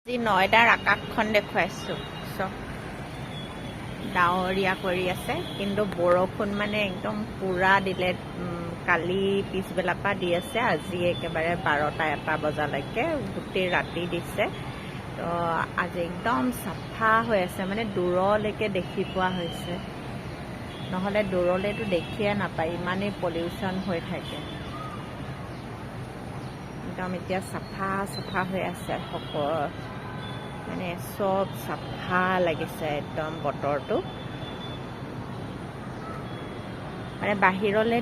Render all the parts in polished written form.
আজি নয়দাৰ আকাশখন দেখুৱাইছোঁ চব ডাৱৰীয়া কৰি আছে কিন্তু বৰষুণ মানে একদম পুৰা দিলে কালি পিছবেলাৰ পৰা দি আছে আজি একেবাৰে 12টা-1টা বজালৈকে গোটেই ৰাতি দিছে তো আজি একদম চাফা হৈ আছে মানে দূৰলৈকে দেখি পোৱা হৈছে নহ'লে দূৰলৈতো দেখিয়ে নাপায় ইমানেই পলিউশ্যন হৈ থাকে একদম এতিয়া চাফা হৈ আছে মানে সব চাফা লাগিছে একদম বতৰটো মানে বাহিৰলৈ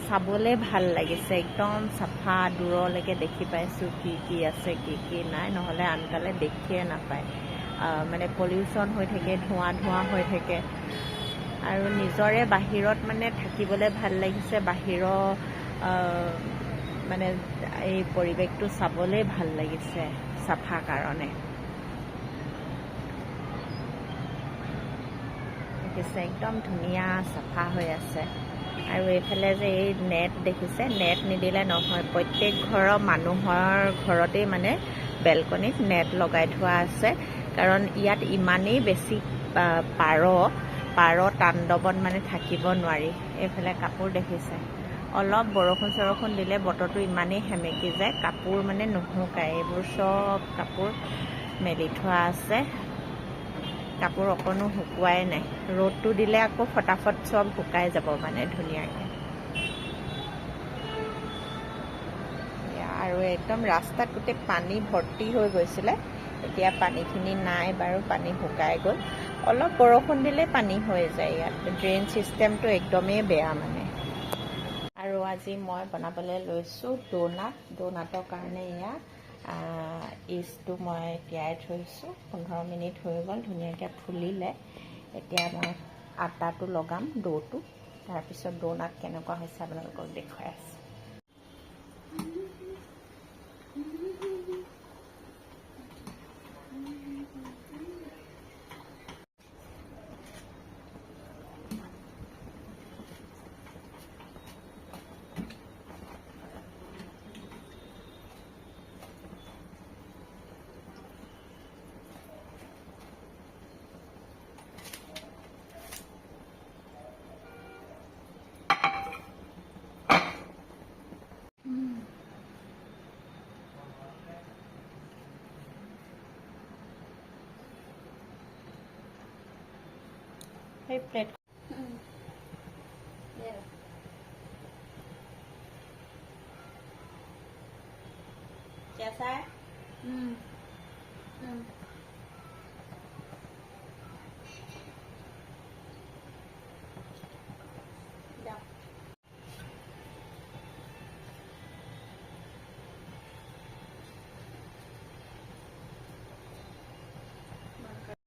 চাবলৈ ভাল লাগিছে একদম চাফা দূৰলৈকে দেখি পাইছোঁ কি আছে কি নাই নহ'লে আনকালে দেখিয়ে নাপায় মানে পলিউশ্যন হৈ থাকে ধোঁৱা হৈ থাকে আৰু নিজৰে বাহিৰত মানে থাকিবলৈ ভাল লাগিছে বাহিৰৰ মানে এই পৰিৱেশটো চাবলৈ ভাল লাগিছে চাফা কাৰণে দেখিছে একদম ধুনীয়া চাফা হৈ আছে আৰু এইফালে যে এই নেট দেখিছে নেট নিদিলে নহয় প্ৰত্যেক ঘৰৰ মানুহৰ ঘৰতেই মানে বেলকনিত নেট লগাই থোৱা আছে কাৰণ ইয়াত ইমানেই বেছি পাৰ তাণ্ডৱত মানে থাকিব নোৱাৰি এইফালে কাপোৰ দেখিছে অলপ বৰষুণ দিলে বতৰটো ইমানেই সেমেকি যায় কাপোৰ মানে নুশুকায় এইবোৰ চব কাপোৰ মেলি থোৱা আছে কাপোৰ অকণো শুকুৱাই নাই ৰ'দটো দিলে আকৌ ফটাফট চব শুকাই যাব মানে ধুনীয়াকৈ আৰু একদম ৰাস্তাত গোটেই পানী ভৰ্তি হৈ গৈছিলে এতিয়া পানীখিনি নাই বাৰু পানী শুকাই গ'ল অলপ বৰষুণ দিলে পানী হৈ যায় ইয়াত ড্ৰেইন ছিষ্টেমটো একদমেই বেয়া মানে আৰু আজি মই বনাবলৈ লৈছোঁ ডোনাটৰ কাৰণে এয়া ইষ্টটো মই তিয়াই থৈছোঁ 15 মিনিট হৈ গ'ল ধুনীয়াকৈ ফুলিলে এতিয়া মই আটাটো লগাম ডোটো তাৰপিছত ডোনাট কেনেকুৱা হৈছে আপোনালোকক দেখুৱাই আছোঁ সেই প্লেট